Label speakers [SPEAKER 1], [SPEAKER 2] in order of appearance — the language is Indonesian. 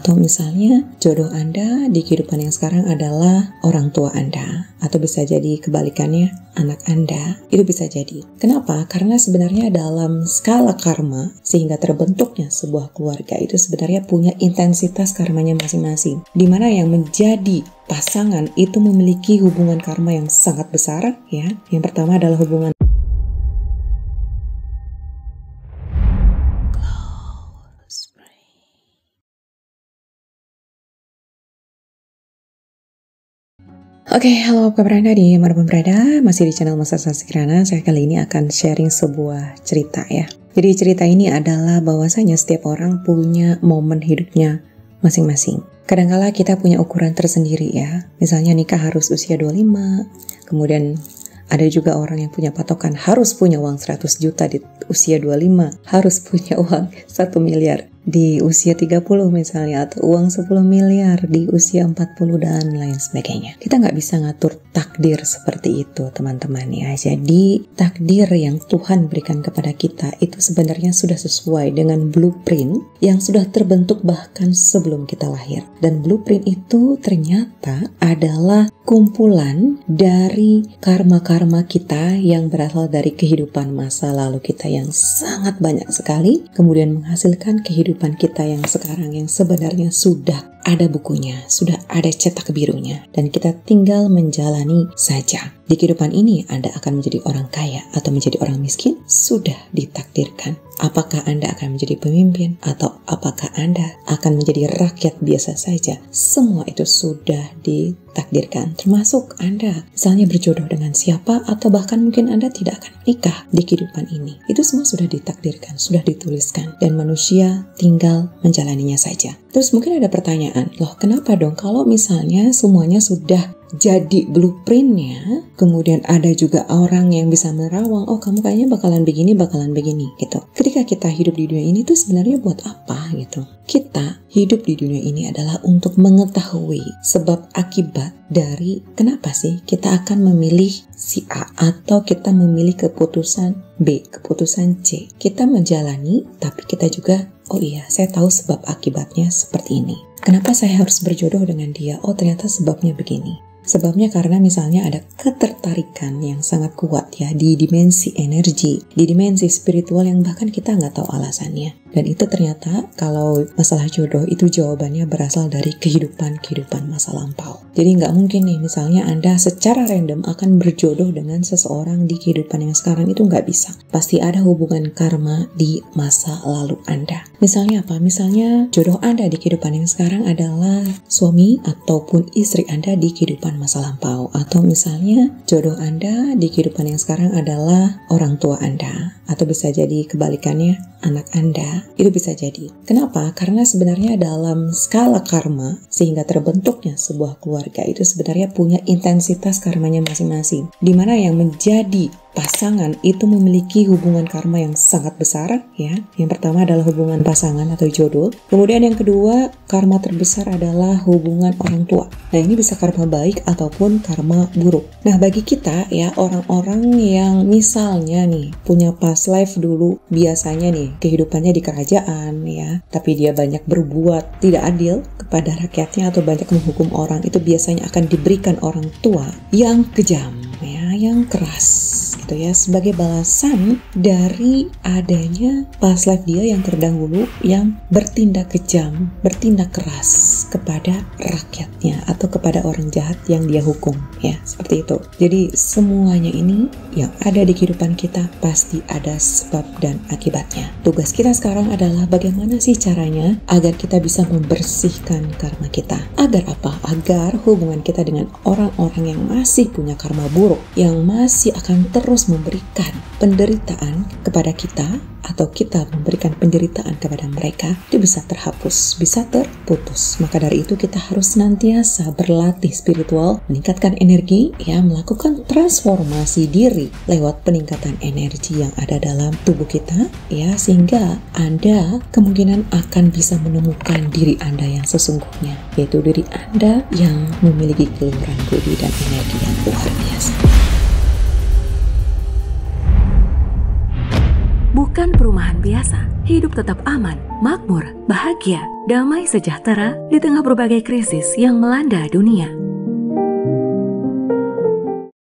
[SPEAKER 1] Atau misalnya jodoh Anda di kehidupan yang sekarang adalah orang tua Anda. Atau bisa jadi kebalikannya, anak Anda. Itu bisa jadi. Kenapa? Karena sebenarnya dalam skala karma, sehingga terbentuknya sebuah keluarga itu sebenarnya punya intensitas karmanya masing-masing. Di mana yang menjadi pasangan itu memiliki hubungan karma yang sangat besar, ya. Yang pertama adalah hubungan Oke, halo apa kabar Anda di manapun berada, masih di channel Masa Sasikirana. Saya kali ini akan sharing sebuah cerita ya. Jadi cerita ini adalah bahwasanya setiap orang punya momen hidupnya masing-masing. Kadangkala kita punya ukuran tersendiri ya. Misalnya nikah harus usia 25, kemudian ada juga orang yang punya patokan harus punya uang 100 juta di usia 25, harus punya uang 1 miliar di usia 30 misalnya, atau uang 10 miliar di usia 40 dan lain sebagainya. Kita nggak bisa ngatur takdir seperti itu teman-teman ya. Jadi takdir yang Tuhan berikan kepada kita itu sebenarnya sudah sesuai dengan blueprint yang sudah terbentuk bahkan sebelum kita lahir. Dan blueprint itu ternyata adalah kumpulan dari karma-karma kita yang berasal dari kehidupan masa lalu kita yang sangat banyak sekali, kemudian menghasilkan kehidupan kita yang sekarang yang sebenarnya sudah ada bukunya, sudah ada cetak birunya, dan kita tinggal menjalani saja. Di kehidupan ini Anda akan menjadi orang kaya atau menjadi orang miskin, sudah ditakdirkan. Apakah Anda akan menjadi pemimpin atau apakah Anda akan menjadi rakyat biasa saja, semua itu sudah ditakdirkan. Termasuk Anda misalnya berjodoh dengan siapa, atau bahkan mungkin Anda tidak akan menikah di kehidupan ini. Itu semua sudah ditakdirkan, sudah dituliskan, dan manusia tinggal menjalaninya saja. Terus mungkin ada pertanyaan, loh kenapa dong kalau misalnya semuanya sudah jadi blueprintnya, kemudian ada juga orang yang bisa menerawang, oh kamu kayaknya bakalan begini gitu. Ketika kita hidup di dunia ini tuh sebenarnya buat apa gitu? Kita hidup di dunia ini adalah untuk mengetahui sebab akibat dari kenapa sih kita akan memilih si A atau kita memilih keputusan B, keputusan C. Kita menjalani, tapi kita juga, oh iya, saya tahu sebab akibatnya seperti ini. Kenapa saya harus berjodoh dengan dia? Oh ternyata sebabnya begini. Sebabnya karena misalnya ada ketertarikan yang sangat kuat ya di dimensi energi, di dimensi spiritual yang bahkan kita nggak tahu alasannya. Dan itu ternyata kalau masalah jodoh itu jawabannya berasal dari kehidupan masa lampau. Jadi nggak mungkin nih misalnya Anda secara random akan berjodoh dengan seseorang di kehidupan yang sekarang, itu nggak bisa. Pasti ada hubungan karma di masa lalu Anda. Misalnya apa? Misalnya jodoh Anda di kehidupan yang sekarang adalah suami ataupun istri Anda di kehidupan masa lampau. Atau misalnya jodoh Anda di kehidupan yang sekarang adalah orang tua Anda. Atau bisa jadi kebalikannya, anak Anda. Itu bisa jadi. Kenapa? Karena sebenarnya dalam skala karma, sehingga terbentuknya sebuah keluarga itu sebenarnya punya intensitas karmanya masing-masing. Di mana yang menjadi pasangan itu memiliki hubungan karma yang sangat besar ya. Yang pertama adalah hubungan pasangan atau jodoh. Kemudian yang kedua, karma terbesar adalah hubungan orang tua. Nah, ini bisa karma baik ataupun karma buruk. Nah, bagi kita ya, orang-orang yang misalnya nih punya past life dulu, biasanya nih kehidupannya di kerajaan ya, tapi dia banyak berbuat tidak adil kepada rakyatnya atau banyak menghukum orang, itu biasanya akan diberikan orang tua yang kejam ya, yang keras gitu ya, sebagai balasan dari adanya past life dia yang terdahulu yang bertindak kejam, bertindak keras kepada rakyatnya atau kepada orang jahat yang dia hukum ya, seperti itu. Jadi semuanya ini yang ada di kehidupan kita pasti ada sebab dan akibatnya. Tugas kita sekarang adalah bagaimana sih caranya agar kita bisa membersihkan karma kita. Agar apa? Agar hubungan kita dengan orang-orang yang masih punya karma buruk, yang masih akan terus memberikan penderitaan kepada kita, atau kita memberikan penderitaan kepada mereka, itu bisa terhapus, bisa terputus. Maka dari itu kita harus senantiasa berlatih spiritual, meningkatkan energi, ya, melakukan transformasi diri lewat peningkatan energi yang ada dalam tubuh kita, ya, sehingga Anda kemungkinan akan bisa menemukan diri Anda yang sesungguhnya, yaitu diri Anda yang memiliki keluhuran budi dan energi yang luar biasa.
[SPEAKER 2] Bukan perubahan perumahan biasa, hidup tetap aman, makmur, bahagia, damai sejahtera di tengah berbagai krisis yang melanda dunia.